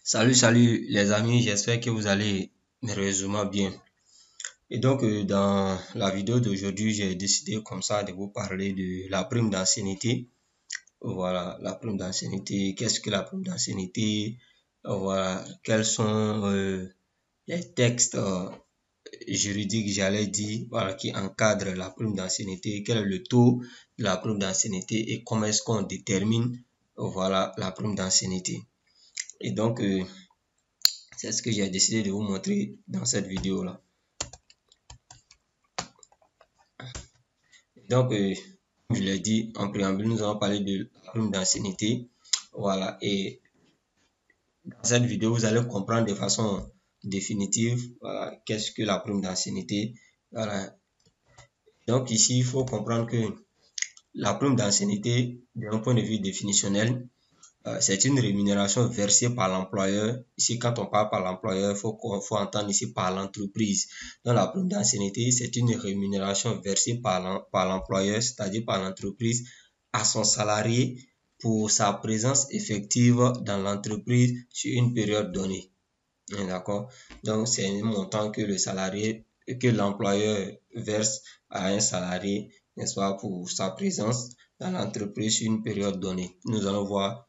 Salut les amis, j'espère que vous allez merveilleusement bien. Et donc dans la vidéo d'aujourd'hui, j'ai décidé comme ça de vous parler de la prime d'ancienneté. Voilà, la prime d'ancienneté, qu'est-ce que la prime d'ancienneté? Voilà, quels sont les textes juridiques, j'allais dire, voilà, qui encadrent la prime d'ancienneté, quel est le taux de la prime d'ancienneté et comment est-ce qu'on détermine, voilà, la prime d'ancienneté. Et donc, c'est ce que j'ai décidé de vous montrer dans cette vidéo-là. Donc, comme je l'ai dit en préambule, nous allons parler de la prime d'ancienneté. Voilà, et dans cette vidéo, vous allez comprendre de façon définitive, voilà, qu'est-ce que la prime d'ancienneté. Voilà. Donc ici, il faut comprendre que la prime d'ancienneté, d'un point de vue définitionnel, c'est une rémunération versée par l'employeur. Ici, quand on parle par l'employeur, faut entendre ici par l'entreprise. Dans la prime d'ancienneté, c'est une rémunération versée par l'employeur, c'est-à-dire par l'entreprise, à son salarié pour sa présence effective dans l'entreprise sur une période donnée. D'accord? Donc, c'est un montant que que l'employeur verse à un salarié, n'est-ce pas, pour sa présence dans l'entreprise sur une période donnée. Nous allons voir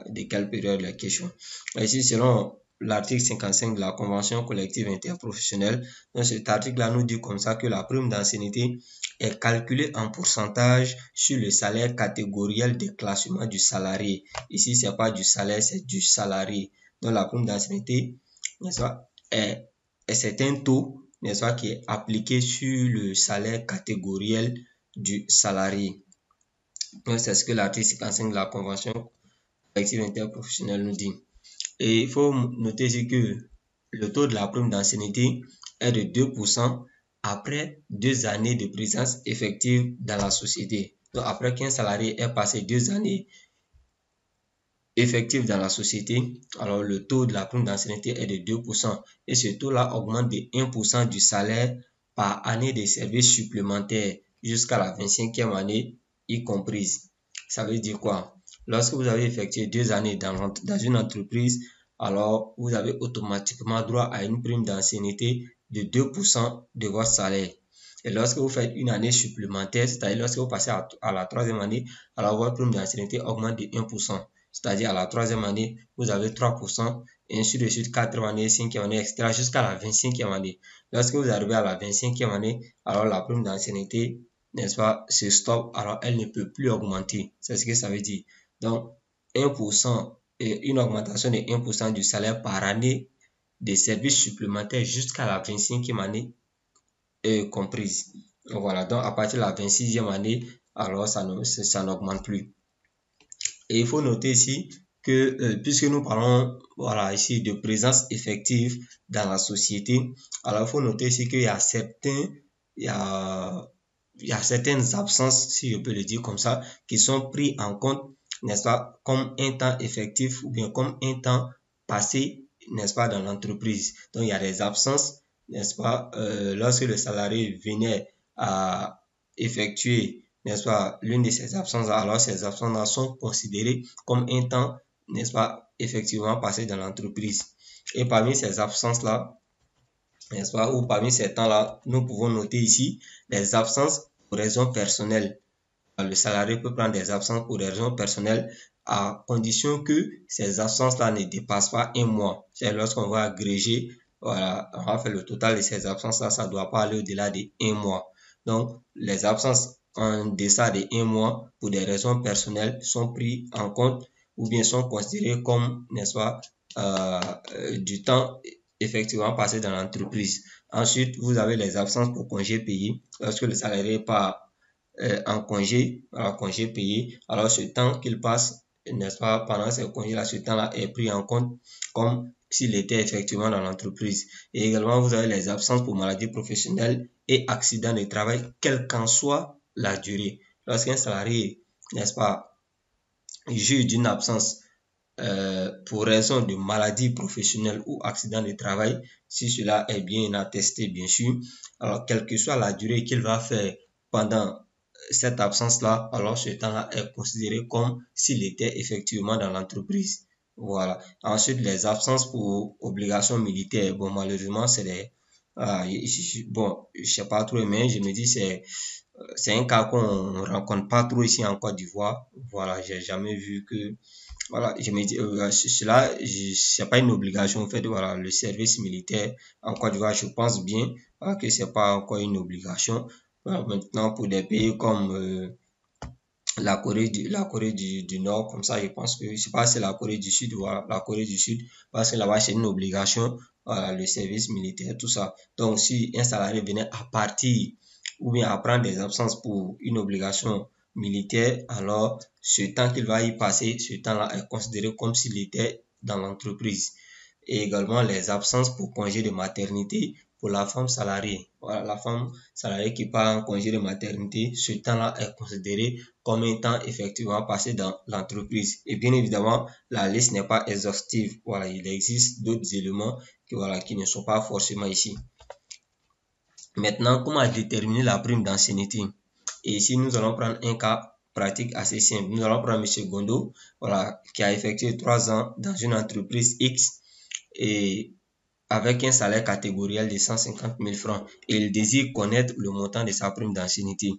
de quelle période il est question. Ici, selon l'article 55 de la Convention collective interprofessionnelle, dans cet article-là nous dit comme ça que la prime d'ancienneté est calculée en pourcentage sur le salaire catégoriel de classement du salarié. Ici, c'est pas du salaire, c'est du salarié. Donc, la prime d'ancienneté, n'est-ce pas, c'est un taux, n'est-ce pas, qui est appliqué sur le salaire catégoriel du salarié. Donc, c'est ce que l'article 55 de la Convention collective interprofessionnelle nous dit. Et il faut noter ici que le taux de la prime d'ancienneté est de 2% après 2 années de présence effective dans la société. Donc, après qu'un salarié ait passé 2 années effectif dans la société, alors le taux de la prime d'ancienneté est de 2% et ce taux-là augmente de 1% du salaire par année de services supplémentaires jusqu'à la 25e année y comprise. Ça veut dire quoi? Lorsque vous avez effectué 2 années dans une entreprise, alors vous avez automatiquement droit à une prime d'ancienneté de 2% de votre salaire. Et lorsque vous faites une année supplémentaire, c'est-à-dire lorsque vous passez à la 3e année, alors votre prime d'ancienneté augmente de 1%. C'est-à-dire à la 3e année, vous avez 3%, et ainsi de suite, 4e année, 5e année, etc. jusqu'à la 25e année. Lorsque vous arrivez à la 25e année, alors la prime d'ancienneté, n'est-ce pas, se stoppe, alors elle ne peut plus augmenter. C'est ce que ça veut dire. Donc, 1% et une augmentation de 1% du salaire par année des services supplémentaires jusqu'à la 25e année comprise. Voilà, donc à partir de la 26e année, alors ça n'augmente plus. Et il faut noter ici que puisque nous parlons voilà ici de présence effective dans la société, alors il faut noter ici qu'il y a certaines absences, si je peux le dire comme ça, qui sont prises en compte, n'est-ce pas, comme un temps effectif ou bien comme un temps passé, n'est-ce pas, dans l'entreprise. Donc il y a des absences, n'est-ce pas, lorsque le salarié venait à effectuer, n'est-ce pas, l'une de ces absences, alors ces absences sont considérées comme un temps, n'est-ce pas, effectivement passé dans l'entreprise. Et parmi ces absences-là, n'est-ce pas, ou parmi ces temps-là, nous pouvons noter ici les absences pour raisons personnelles. Le salarié peut prendre des absences pour des raisons personnelles à condition que ces absences-là ne dépassent pas un mois. C'est lorsqu'on va agréger, voilà, on va faire le total de ces absences-là, ça ne doit pas aller au-delà de un mois. Donc, les absences en deçà de un mois pour des raisons personnelles sont prises en compte ou bien sont considérées comme, n'est-ce pas, du temps effectivement passé dans l'entreprise. Ensuite, vous avez les absences pour congés payés. Lorsque le salarié part en congé, alors congé payé, alors ce temps qu'il passe, n'est-ce pas, pendant ces congés-là, ce temps-là est pris en compte comme s'il était effectivement dans l'entreprise. Et également, vous avez les absences pour maladies professionnelles et accidents de travail, quelle qu'en soit la durée. Lorsqu'un salarié, n'est-ce pas, juge d'une absence pour raison de maladie professionnelle ou accident de travail, si cela est bien attesté, bien sûr, alors quelle que soit la durée qu'il va faire pendant cette absence-là, alors ce temps-là est considéré comme s'il était effectivement dans l'entreprise. Voilà. Ensuite, les absences pour obligations militaires. Bon, malheureusement, c'est des... bon, je sais pas trop, mais je me dis c'est un cas qu'on rencontre pas trop ici en Côte d'Ivoire. Voilà, j'ai jamais vu que... Voilà, je me dis, cela, c'est pas une obligation. En fait, voilà, le service militaire en Côte d'Ivoire, je pense bien que c'est pas encore une obligation. Voilà, maintenant, pour des pays comme la Corée du Nord, comme ça, je pense que, je sais pas si c'est la Corée du Sud, voilà, la Corée du Sud, parce que là-bas, c'est une obligation, voilà, le service militaire, tout ça. Donc, si un salarié venait à partir ou bien à prendre des absences pour une obligation militaire, alors ce temps qu'il va y passer, ce temps-là est considéré comme s'il était dans l'entreprise. Et également les absences pour congé de maternité pour la femme salariée. Voilà, la femme salariée qui part en congé de maternité, ce temps-là est considéré comme un temps effectivement passé dans l'entreprise. Et bien évidemment, la liste n'est pas exhaustive. Voilà, il existe d'autres éléments qui ne sont pas forcément ici. Maintenant, comment déterminer la prime d'ancienneté? Et ici, nous allons prendre un cas pratique assez simple. Nous allons prendre M. Gondo, voilà, qui a effectué 3 ans dans une entreprise X et avec un salaire catégoriel de 150 000 francs. Et il désire connaître le montant de sa prime d'ancienneté.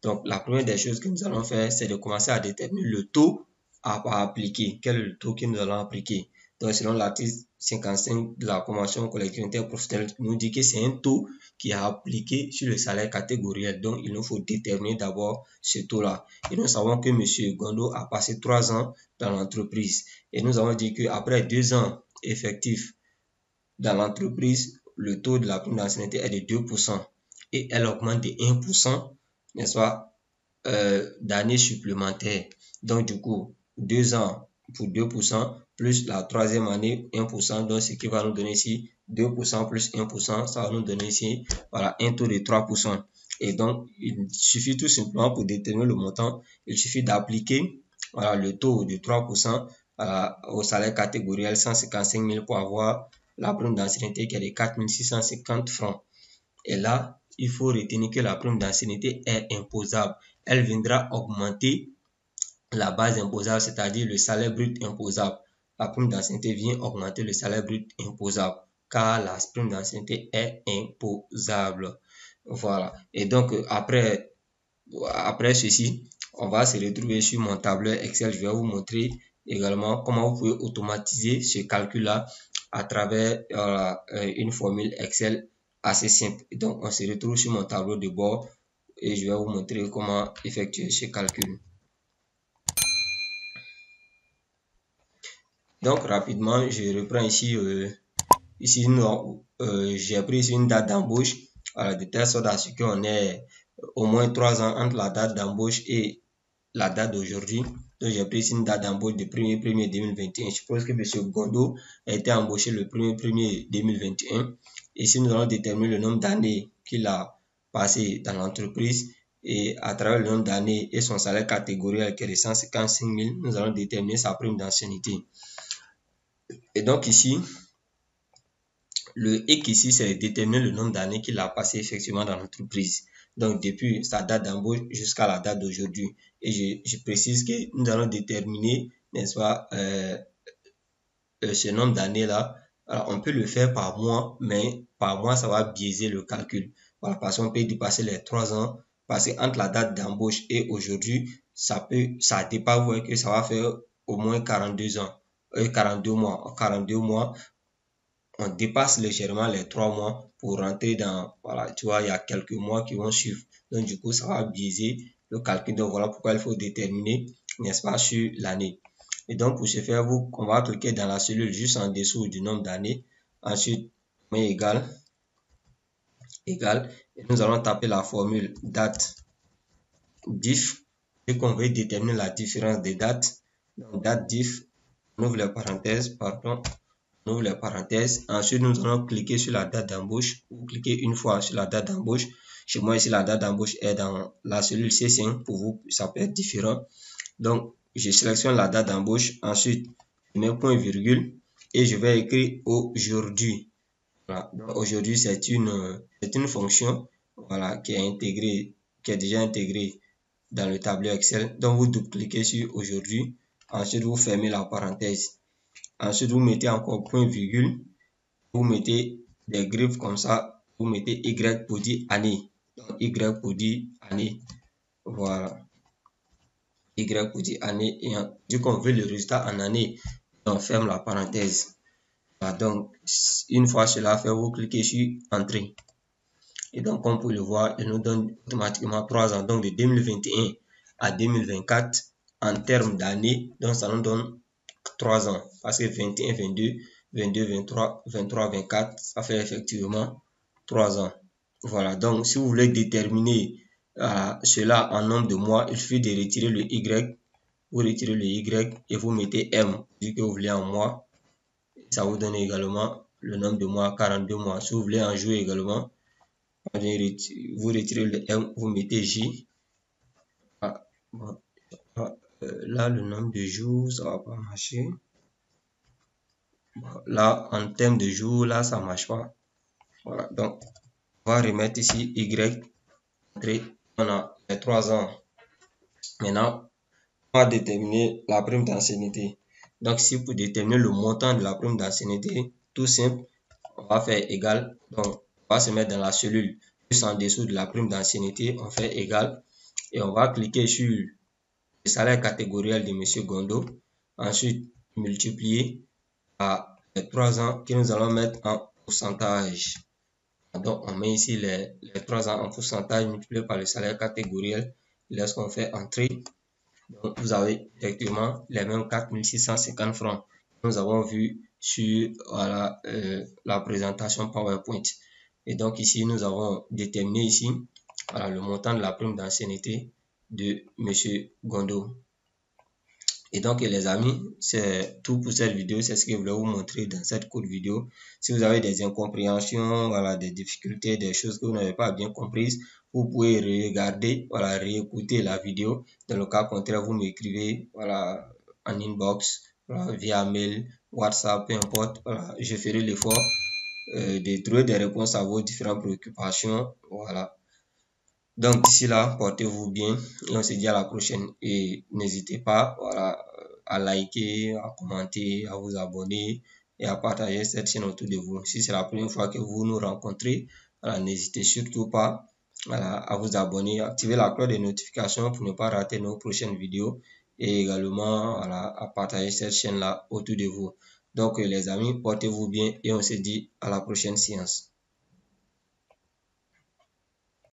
Donc, la première des choses que nous allons faire, c'est de commencer à déterminer le taux à appliquer. Quel est le taux que nous allons appliquer? Donc, selon l'article 55 de la Convention collective interprofessionnelle, nous dit que c'est un taux qui est appliqué sur le salaire catégoriel. Donc, il nous faut déterminer d'abord ce taux-là. Et nous savons que M. Gondo a passé 3 ans dans l'entreprise. Et nous avons dit qu'après 2 ans effectifs dans l'entreprise, le taux de la prime d'ancienneté est de 2% et elle augmente de 1%, n'est-ce pas, d'années supplémentaires. Donc, du coup, 2 ans pour 2%, plus la troisième année, 1%, donc ce qui va nous donner ici 2% plus 1%, ça va nous donner ici, voilà, un taux de 3%. Et donc, il suffit tout simplement pour déterminer le montant, il suffit d'appliquer, voilà, le taux de 3% au salaire catégoriel 155 000 pour avoir la prime d'ancienneté qui est de 4 650 francs. Et là, il faut retenir que la prime d'ancienneté est imposable. Elle viendra augmenter la base imposable, c'est-à-dire le salaire brut imposable. La prime d'ancienneté vient augmenter le salaire brut imposable, car la prime d'ancienneté est imposable. Voilà. Et donc, après ceci, on va se retrouver sur mon tableur Excel. Je vais vous montrer également comment vous pouvez automatiser ce calcul-là à travers une formule Excel assez simple. Donc, on se retrouve sur mon tableau de bord et je vais vous montrer comment effectuer ce calcul. Donc, rapidement, je reprends ici. Ici, j'ai pris une date d'embauche de telle sorte à ce qu'on ait au moins 3 ans entre la date d'embauche et la date d'aujourd'hui. Donc, j'ai pris une date d'embauche de 1er 2021. Je suppose que M. Gondo a été embauché le 1er 2021. Ici, nous allons déterminer le nombre d'années qu'il a passé dans l'entreprise. Et à travers le nombre d'années et son salaire catégoriel qui est de 155 000, nous allons déterminer sa prime d'ancienneté. Et donc ici, le hic ici, c'est de déterminer le nombre d'années qu'il a passé effectivement dans l'entreprise. Donc, depuis sa date d'embauche jusqu'à la date d'aujourd'hui. Et je précise que nous allons déterminer, n'est-ce pas, ce nombre d'années-là. Alors, on peut le faire par mois, mais par mois, ça va biaiser le calcul. Voilà, parce qu'on peut dépasser les 3 ans. Parce qu'entre la date d'embauche et aujourd'hui, ça dépasse, vous voyez que ça va faire au moins 42 ans. 42 mois. 42 mois, on dépasse légèrement les 3 mois pour rentrer dans, voilà, tu vois, il y a quelques mois qui vont suivre. Donc, du coup, ça va biaiser le calcul. Donc, voilà pourquoi il faut déterminer, n'est-ce pas, sur l'année. Et donc, pour ce faire, on va cliquer dans la cellule juste en dessous du nombre d'années. Ensuite, on met égal. Et nous allons taper la formule date diff. Et qu'on veut déterminer la différence des dates. Donc, date diff, on ouvre les parenthèses, pardon. On ouvre les parenthèses. Ensuite, nous allons cliquer sur la date d'embauche. Vous cliquez une fois sur la date d'embauche. Chez moi, ici, la date d'embauche est dans la cellule C5. Pour vous, ça peut être différent. Donc, je sélectionne la date d'embauche. Ensuite, je mets point virgule et je vais écrire aujourd'hui. Voilà. Aujourd'hui, c'est une fonction, voilà, qui est déjà intégrée dans le tableur Excel. Donc, vous double-cliquez sur aujourd'hui. Ensuite, vous fermez la parenthèse. Ensuite, vous mettez encore point virgule. Vous mettez des griffes comme ça. Vous mettez Y pour dire année. Donc, Y pour dire année. Voilà. Y pour dire année. Et dès qu'on veut le résultat en année, on ferme la parenthèse. Voilà, donc, une fois cela fait, vous cliquez sur Entrée. Et donc, comme vous pouvez le voir, il nous donne automatiquement 3 ans. Donc, de 2021 à 2024, en termes d'années, donc ça nous donne 3 ans. Parce que 21, 22, 22, 23, 23, 24, ça fait effectivement 3 ans. Voilà, donc si vous voulez déterminer cela en nombre de mois, il suffit de retirer le Y. Vous retirez le Y et vous mettez M, vu que vous voulez en mois. Ça vous donne également le nombre de mois, 42 mois. Si vous voulez en jours également, vous retirez le M, vous mettez J. Là, le nombre de jours, ça va pas marcher. Là, en termes de jours, là, ça marche pas. Voilà, donc, on va remettre ici Y. On a les 3 ans. Maintenant, on va déterminer la prime d'ancienneté. Donc, si pour déterminer le montant de la prime d'ancienneté, tout simple, on va faire égal. Donc, on va se mettre dans la cellule juste en dessous de la prime d'ancienneté. On fait égal. Et on va cliquer sur le salaire catégoriel de M. Gondo. Ensuite, multiplier par les 3 ans que nous allons mettre en pourcentage. Donc, on met ici les 3 ans en pourcentage multiplié par le salaire catégoriel. Lorsqu'on fait entrer, donc vous avez effectivement les mêmes 4650 francs que nous avons vu sur voilà, la présentation PowerPoint. Et donc ici, nous avons déterminé ici voilà, le montant de la prime d'ancienneté de M. Gondo. Et donc les amis, c'est tout pour cette vidéo, c'est ce que je voulais vous montrer dans cette courte vidéo. Si vous avez des incompréhensions, voilà, des difficultés, des choses que vous n'avez pas bien comprises, vous pouvez regarder, voilà, réécouter la vidéo. Dans le cas contraire, vous m'écrivez, voilà, en inbox, voilà, via mail, WhatsApp, peu importe. Voilà, je ferai l'effort de trouver des réponses à vos différentes préoccupations. Voilà. Donc d'ici là, portez-vous bien et on se dit à la prochaine. Et n'hésitez pas, voilà, à liker, à commenter, à vous abonner et à partager cette chaîne autour de vous. Si c'est la première fois que vous nous rencontrez, voilà, n'hésitez surtout pas, voilà, à vous abonner, activer la cloche de notification pour ne pas rater nos prochaines vidéos et également voilà, à partager cette chaîne-là autour de vous. Donc les amis, portez-vous bien et on se dit à la prochaine séance.